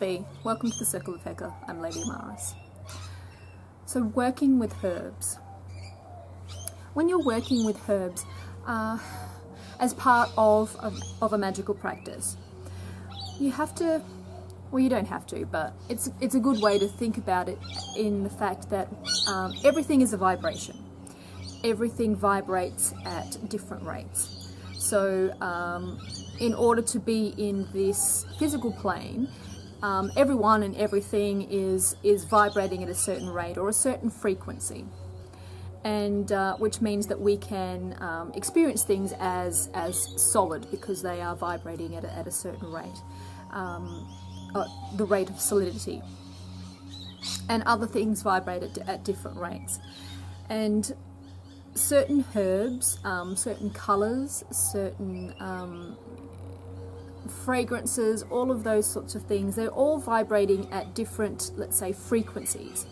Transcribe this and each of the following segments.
Hey, welcome to the Circle of Heka. I'm Lady Amaris. So working with herbs. When you're working with herbs as part of a magical practice, you have to, well, you don't have to, but it's a good way to think about it in the fact that everything is a vibration. Everything vibrates at different rates. So in order to be in this physical plane, everyone and everything is vibrating at a certain rate or a certain frequency, and which means that we can experience things as solid because they are vibrating at a certain rate, the rate of solidity, and other things vibrate at different rates. And certain herbs, certain colours, certain fragrances, all of those sorts of things, they're all vibrating at different, let's say, frequencies.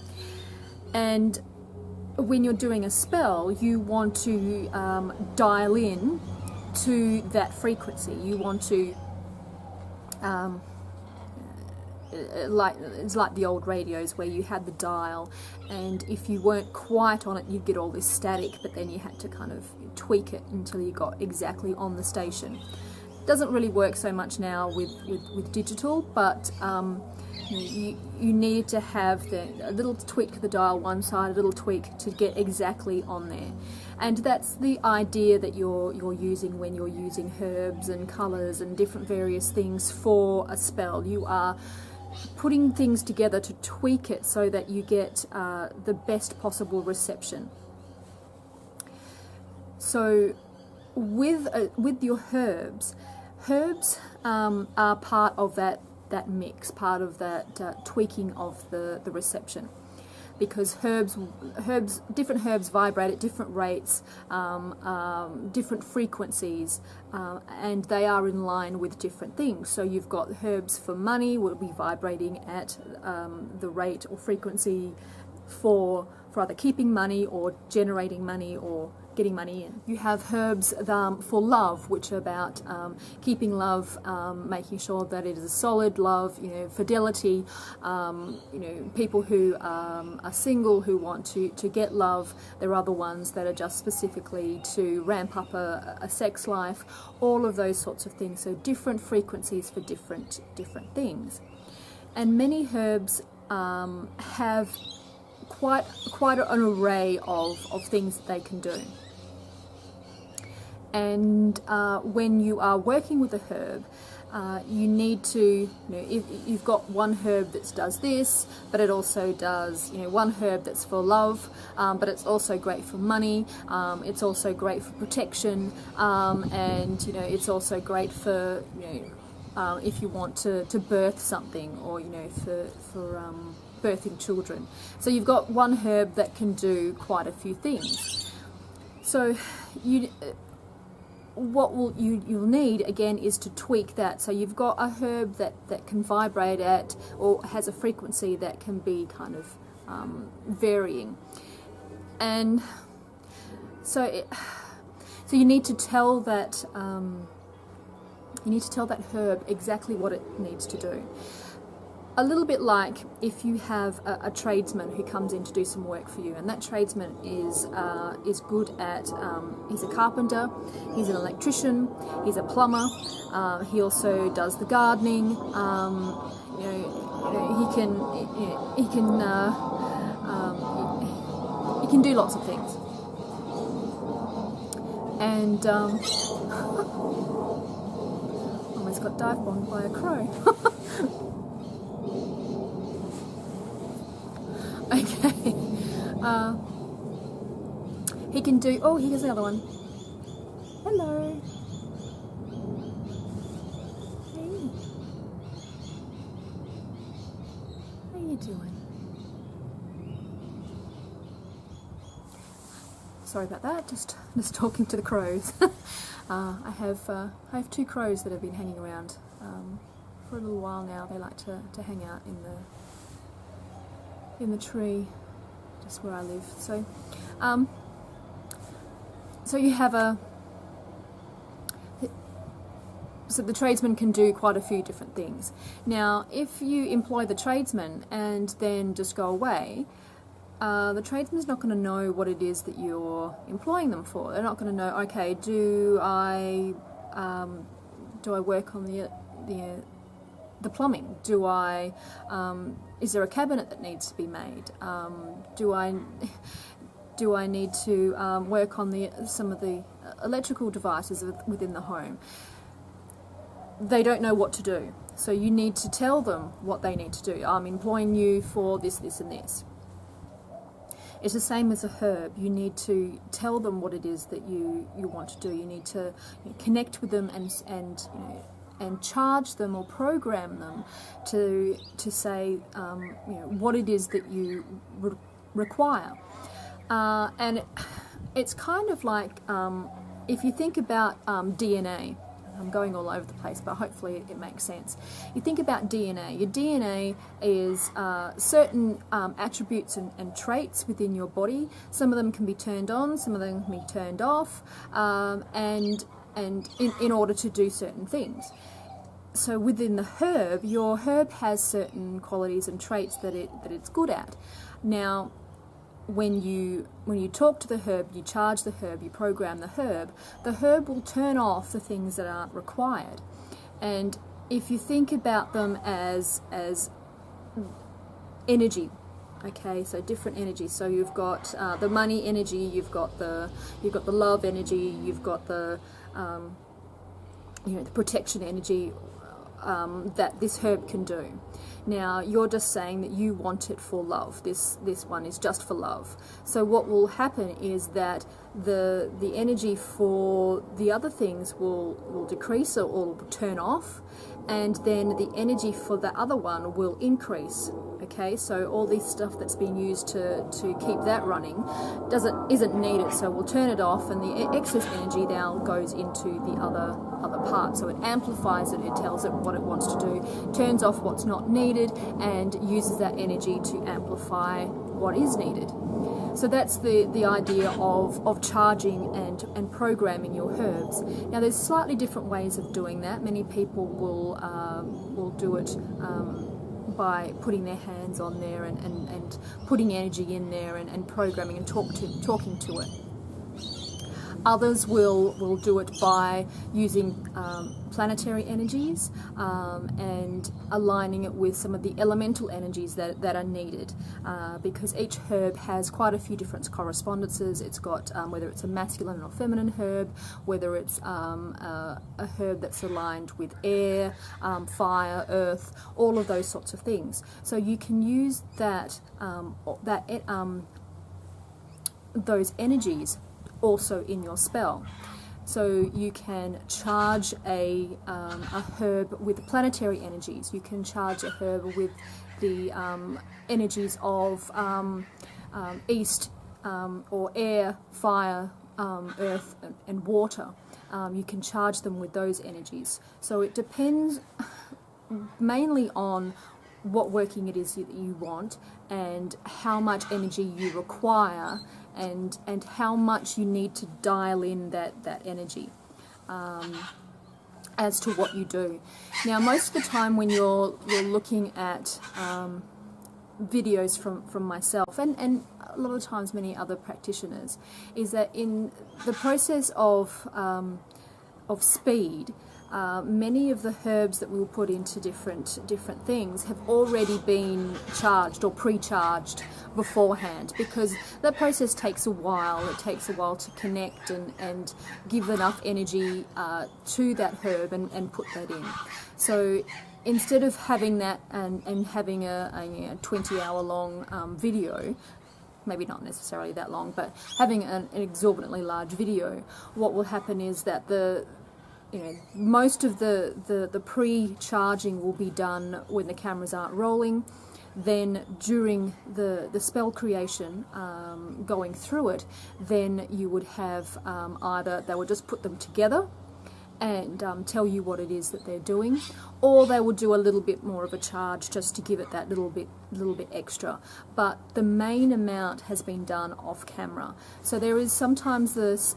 And when you're doing a spell, you want to dial in to that frequency. You want to it's like the old radios where you had the dial, and if you weren't quite on it, you'd get all this static, but then you had to kind of tweak it until you got exactly on the station. Doesn't really work so much now with digital, but you need to have a little tweak to the dial one side, a little tweak to get exactly on there. And that's the idea that you're using when you're using herbs and colours and different various things for a spell. You are putting things together to tweak it so that you get the best possible reception. So with your herbs are part of that mix, part of that tweaking of the reception, because different herbs vibrate at different rates, different frequencies, and they are in line with different things. So you've got herbs for money will be vibrating at the rate or frequency for either keeping money or generating money or getting money in. You have herbs for love, which are about keeping love, making sure that it is a solid love, fidelity, people who are single who want to get love. There are other ones that are just specifically to ramp up a sex life, all of those sorts of things. So different frequencies for different things. And many herbs have quite an array of things that they can do. And when you are working with a herb, you need to, if you've got one herb that does this, but it also does, one herb that's for love, but it's also great for money, it's also great for protection, and it's also great for, if you want to birth something, or for birthing children. So you've got one herb that can do quite a few things. So you'll need again is to tweak that. So you've got a herb that can vibrate at, or has a frequency that can be kind of varying, and so you need to tell that herb exactly what it needs to do. A little bit like if you have a tradesman who comes in to do some work for you, and that tradesman is good at, he's a carpenter, he's an electrician, he's a plumber, he also does the gardening, he can do lots of things. And almost got dive bombed by a crow. Okay, he can do, oh, here's the other one. Hello. Hey. How you doing? Sorry about that, just talking to the crows. I have two crows that have been hanging around for a little while now. They like to hang out in the tree just where I live. So so you have so the tradesman can do quite a few different things. Now, if you employ the tradesman and then just go away, the tradesman's not going to know what it is that you're employing them for. They're not going to know, okay, do I work on the plumbing? Is there a cabinet that needs to be made? Do I need to work on some of the electrical devices within the home? They don't know what to do, so you need to tell them what they need to do. I'm employing you for this, this, and this. It's the same as a herb. You need to tell them what it is that you want to do. You need to connect with them and charge them or program them to say what it is that you require. And it's kind of like if you think about DNA. I'm going all over the place, but hopefully it makes sense. You think about DNA. Your DNA is certain attributes and traits within your body. Some of them can be turned on, some of them can be turned off, and in order to do certain things. So within the herb, your herb has certain qualities and traits that it's good at. Now, when you talk to the herb, you charge the herb, you program the herb will turn off the things that aren't required. And if you think about them as energy, okay, so different energies. So you've got the money energy, you've got the love energy, you've got the the protection energy that this herb can do. Now, you're just saying that you want it for love. This one is just for love. So what will happen is that the energy for the other things will decrease or will turn off, and then the energy for the other one will increase. Okay, so all this stuff that's been used to keep that running isn't needed, so we'll turn it off, and the excess energy now goes into the other part. So it amplifies it, it tells it what it wants to do, turns off what's not needed, and uses that energy to amplify what is needed. So that's the idea of charging and programming your herbs. Now, there's slightly different ways of doing that. Many people will do it by putting their hands on there and putting energy in there and programming and talking to it. Others will do it by using planetary energies and aligning it with some of the elemental energies that are needed, because each herb has quite a few different correspondences. It's got whether it's a masculine or feminine herb, whether it's a herb that's aligned with air, fire, earth, all of those sorts of things. So you can use those energies also in your spell. So you can charge a herb with planetary energies. You can charge a herb with the energies of east, or air, fire, earth, and water. You can charge them with those energies. So it depends mainly on what working it is that you want and how much energy you require, and how much you need to dial in that energy as to what you do. Now, most of the time when you're looking at videos from myself and a lot of times many other practitioners, is that in the process of speed, many of the herbs that we'll put into different things have already been charged or pre-charged beforehand, because that process takes a while. It takes a while to connect and give enough energy to that herb and put that in. So instead of having that and having a 20-hour long video, maybe not necessarily that long, but having an exorbitantly large video, what will happen is that most of the pre-charging will be done when the cameras aren't rolling. Then during the spell creation, going through it, then you would have either they would just put them together and tell you what it is that they're doing, or they will do a little bit more of a charge just to give it that little bit extra. But the main amount has been done off camera. So there is sometimes this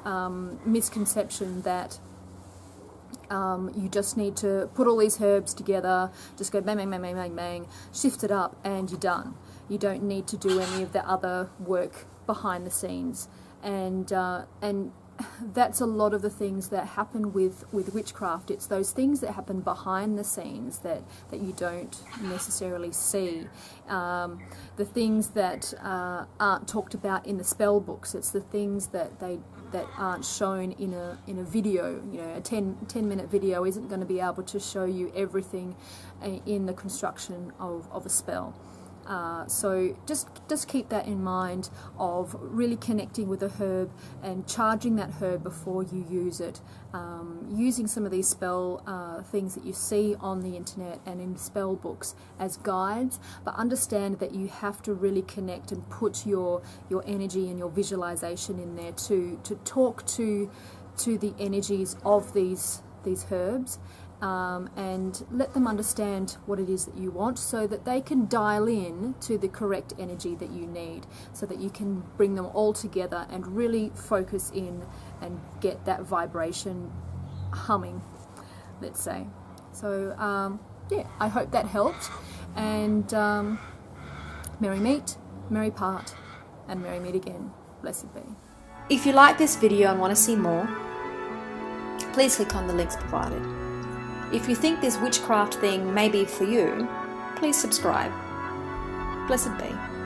misconception that You just need to put all these herbs together, just go bang, bang, bang, bang, bang, bang, shift it up, and you're done. You don't need to do any of the other work behind the scenes. And that's a lot of the things that happen with witchcraft. It's those things that happen behind the scenes that you don't necessarily see. The things that aren't talked about in the spell books. It's the things that aren't shown in a video. You know, a 10-minute video isn't going to be able to show you everything in the construction of a spell. So just keep that in mind, of really connecting with a herb and charging that herb before you use it. Using some of these spell things that you see on the internet and in spell books as guides, but understand that you have to really connect and put your energy and your visualization in there to talk to the energies of these herbs. And let them understand what it is that you want, so that they can dial in to the correct energy that you need, so that you can bring them all together and really focus in and get that vibration humming, let's say. So yeah, I hope that helped, and merry meet, merry part, and merry meet again. Blessed be. If you like this video and want to see more, please click on the links provided. If you think this witchcraft thing may be for you, please subscribe. Blessed be.